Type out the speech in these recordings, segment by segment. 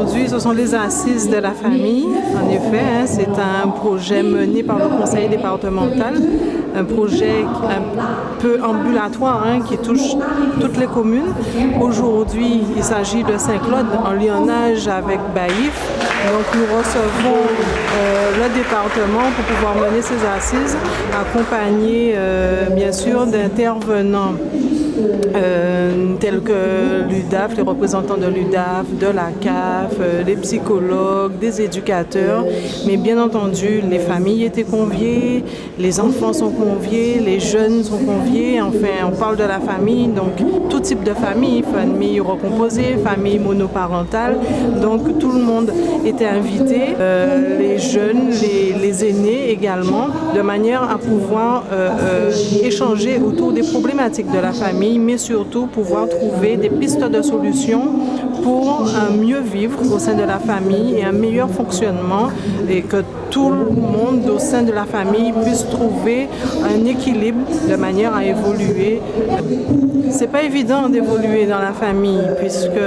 aujourd'hui, ce sont les assises de la famille. En effet, c'est un projet mené par le conseil départemental, un projet un peu ambulatoire qui touche toutes les communes. Aujourd'hui, il s'agit de Saint-Claude en lionnage avec Baïf. Donc nous recevons le département pour pouvoir mener ces assises, accompagnés bien sûr d'intervenants tels que l'UDAF, les représentants de l'UDAF, de la CAF, les psychologues, des éducateurs, mais bien entendu les familles étaient conviées, les enfants sont conviés, les jeunes sont conviés, enfin on parle de la famille, donc tout type de famille, famille recomposée, famille monoparentale, donc tout le monde était invité, les jeunes, les aînés également, de manière à pouvoir échanger autour des problématiques de la famille, mais surtout pouvoir trouver des pistes de solutions pour un mieux vivre au sein de la famille et un meilleur fonctionnement et que tout le monde au sein de la famille puisse trouver un équilibre de manière à évoluer. C'est pas évident d'évoluer dans la famille puisque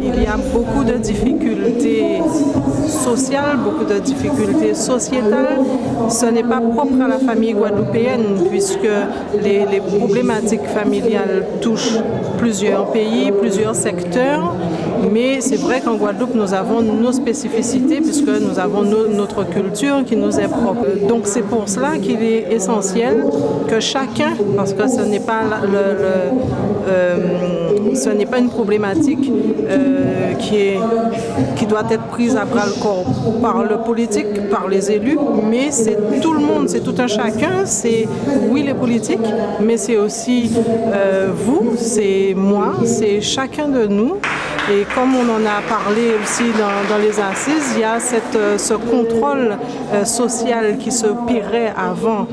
il y a beaucoup de difficultés sociales, beaucoup de difficultés sociétales. Ce n'est pas propre à la famille guadeloupéenne puisque les problématiques familiales touchent plusieurs pays, plusieurs secteurs. Mais c'est vrai qu'en Guadeloupe, nous avons nos spécificités puisque nous avons notre culture qui nous est propre. Donc c'est pour cela qu'il est essentiel que chacun, parce que ce n'est pas ce n'est pas une problématique qui doit être prise à bras-le-corps par le politique, par les élus, mais c'est tout le monde, c'est tout un chacun. C'est oui les politiques, mais c'est aussi vous, c'est moi, c'est chacun de nous. Et comme on en a parlé aussi dans les assises, il y a ce contrôle social qui s'opérait avant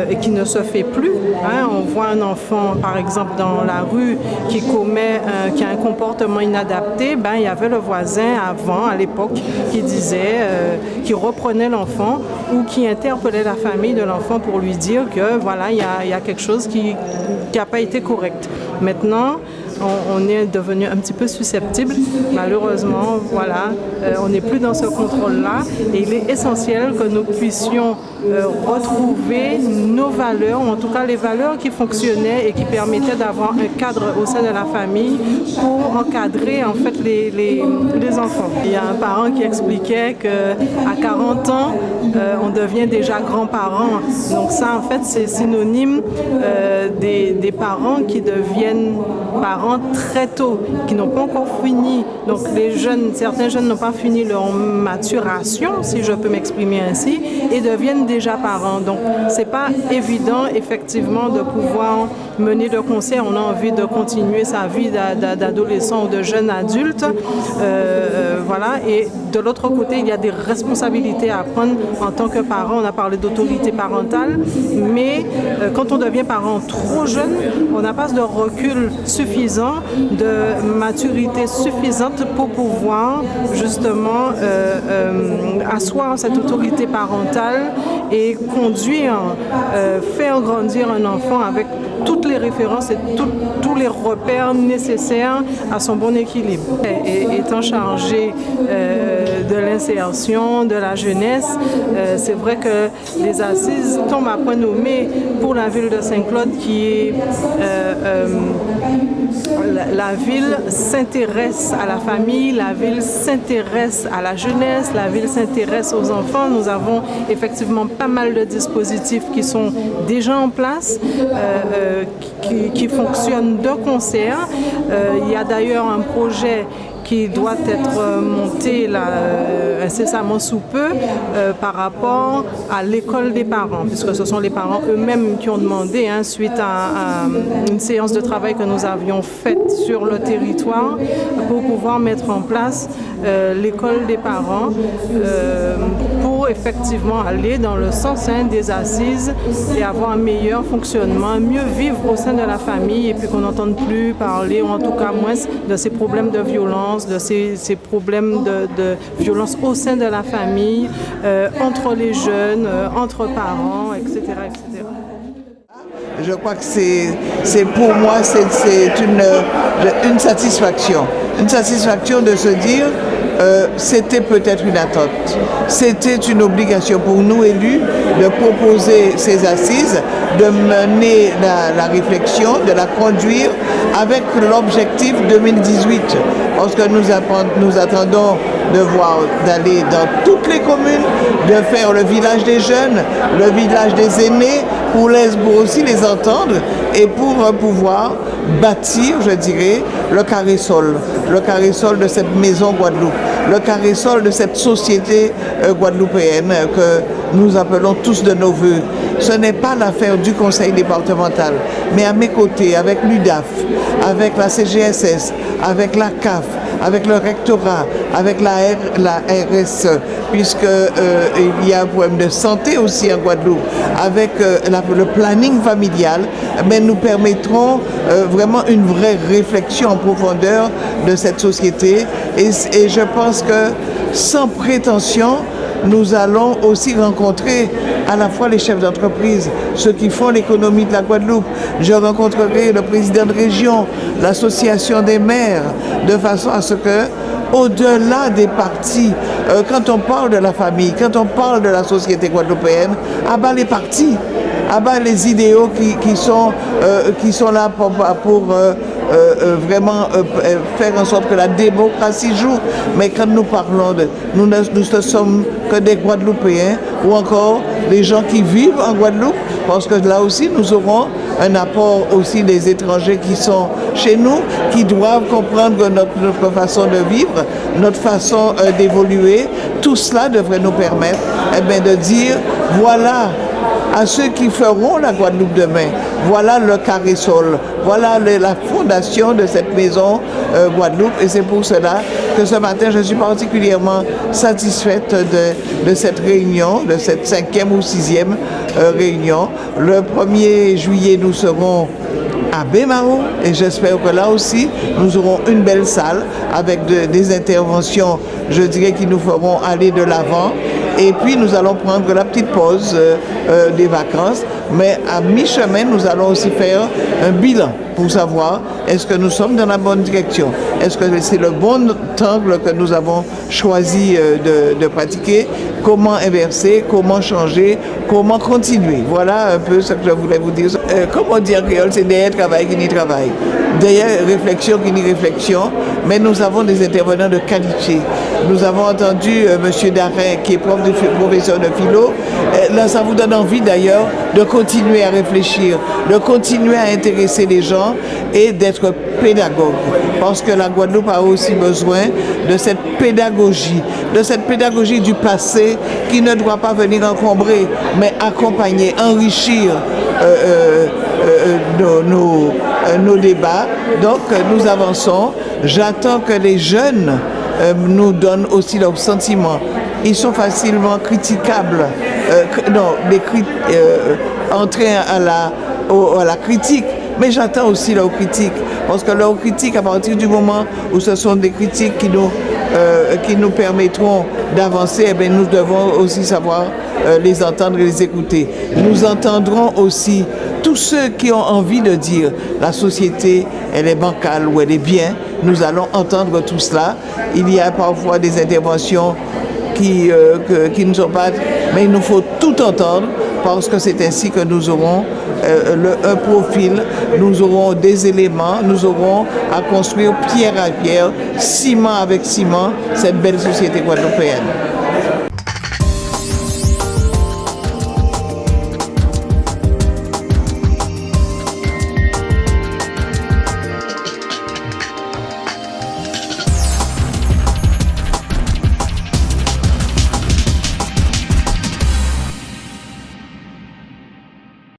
et qui ne se fait plus. On voit un enfant, par exemple, dans la rue qui a un comportement inadapté. Il y avait le voisin avant, à l'époque, qui disait, qui reprenait l'enfant ou qui interpellait la famille de l'enfant pour lui dire que voilà, il y a quelque chose qui n'a pas été correct. Maintenant, on est devenu un petit peu susceptible. Malheureusement, voilà, on n'est plus dans ce contrôle-là et il est essentiel que nous puissions retrouver nos valeurs, ou en tout cas les valeurs qui fonctionnaient et qui permettaient d'avoir un cadre au sein de la famille pour encadrer en fait les enfants. Il y a un parent qui expliquait qu'à 40 ans, on devient déjà grands-parents. Donc ça, en fait, c'est synonyme des parents qui deviennent parents très tôt, qui n'ont pas encore fini. Donc certains jeunes n'ont pas fini leur maturation, si je peux m'exprimer ainsi, et deviennent déjà parents. Donc c'est pas évident effectivement de pouvoir mener de concert. On a envie de continuer sa vie d'adolescent ou de jeune adulte. Voilà. Et de l'autre côté, il y a des responsabilités à prendre en tant que parent. On a parlé d'autorité parentale, mais quand on devient parent trop jeune, on n'a pas de recul suffisant, de maturité suffisante pour pouvoir justement asseoir cette autorité parentale et conduire, faire grandir un enfant avec toutes les références et tous les repères nécessaires à son bon équilibre. Et étant chargé de l'insertion, de la jeunesse, c'est vrai que les assises tombent à point nommé pour la ville de Saint-Claude qui est la ville s'intéresse à la famille, la ville s'intéresse à la jeunesse, la ville s'intéresse aux enfants. Nous avons effectivement pas mal de dispositifs qui sont déjà en place, qui fonctionnent de concert. Il y a d'ailleurs un projet qui doit être monté incessamment sous peu par rapport à l'école des parents, puisque ce sont les parents eux-mêmes qui ont demandé, suite à une séance de travail que nous avions faite sur le territoire, pour pouvoir mettre en place l'école des parents pour effectivement aller dans le sens des assises et avoir un meilleur fonctionnement, mieux vivre au sein de la famille et puis qu'on n'entende plus parler, ou en tout cas moins, de ces problèmes de violence, de ces problèmes de violence au sein de la famille, entre les jeunes, entre parents, etc., etc. Je crois que c'est pour moi, c'est une satisfaction. Une satisfaction de se dire c'était peut-être une attente. C'était une obligation pour nous élus de proposer ces assises, de mener la réflexion, de la conduire avec l'objectif 2018. Parce que nous attendons d'aller dans toutes les communes, de faire le village des jeunes, le village des aînés, pour aussi les entendre et pour pouvoir bâtir, je dirais, le carré sol de cette maison Guadeloupe, le carré sol de cette société guadeloupéenne que nous appelons tous de nos voeux. Ce n'est pas l'affaire du conseil départemental, mais à mes côtés, avec l'UDAF, avec la CGSS, avec la CAF, avec le rectorat, avec la RSE, puisqu'il y a un problème de santé aussi en Guadeloupe, avec le planning familial, mais nous permettrons vraiment une vraie réflexion en profondeur de cette société. Et je pense que sans prétention, nous allons aussi rencontrer à la fois les chefs d'entreprise, ceux qui font l'économie de la Guadeloupe. Je rencontrerai le président de région, l'association des maires, de façon à ce que, au-delà des partis, quand on parle de la famille, quand on parle de la société guadeloupéenne, à bas les partis, à bas les idéaux qui sont là pour vraiment faire en sorte que la démocratie joue. Mais quand nous parlons nous ne sommes que des Guadeloupéens ou encore des gens qui vivent en Guadeloupe, parce que là aussi nous aurons un apport aussi des étrangers qui sont chez nous, qui doivent comprendre notre façon de vivre, notre façon d'évoluer. Tout cela devrait nous permettre de dire voilà à ceux qui feront la Guadeloupe demain. Voilà le carré sol, voilà la fondation de cette maison Guadeloupe. Et c'est pour cela que ce matin, je suis particulièrement satisfaite de cette réunion, de cette 5e ou 6e réunion. Le 1er juillet, nous serons à Baie-Mahault et j'espère que là aussi, nous aurons une belle salle avec des interventions, je dirais, qui nous feront aller de l'avant. Et puis nous allons prendre la petite pause des vacances, mais à mi-chemin, nous allons aussi faire un bilan pour savoir est-ce que nous sommes dans la bonne direction, est-ce que c'est le bon angle que nous avons choisi de pratiquer, comment inverser, comment changer, comment continuer. Voilà un peu ce que je voulais vous dire. Comme on dit en créole, c'est derrière travail qui n'y travaille. Derrière réflexion qui n'y réflexion, mais nous avons des intervenants de qualité. Nous avons entendu M. Darin, qui est professeur de philo. Là, ça vous donne envie d'ailleurs de continuer à réfléchir, de continuer à intéresser les gens et d'être pédagogue. Parce que la Guadeloupe a aussi besoin de cette pédagogie du passé qui ne doit pas venir encombrer, mais accompagner, enrichir nos débats. Donc, nous avançons. J'attends que les jeunes nous donnent aussi leurs sentiments. Ils sont facilement critiquables, entrer à la critique, mais j'attends aussi leurs critiques, parce que leurs critiques, à partir du moment où ce sont des critiques qui nous permettront d'avancer, nous devons aussi savoir les entendre et les écouter. Nous entendrons aussi tous ceux qui ont envie de dire la société, elle est bancale ou elle est bien. Nous allons entendre tout cela. Il y a parfois des interventions qui ne sont pas... Mais il nous faut tout entendre parce que c'est ainsi que nous aurons un profil, nous aurons des éléments, nous aurons à construire pierre à pierre, ciment avec ciment, cette belle société guadeloupéenne.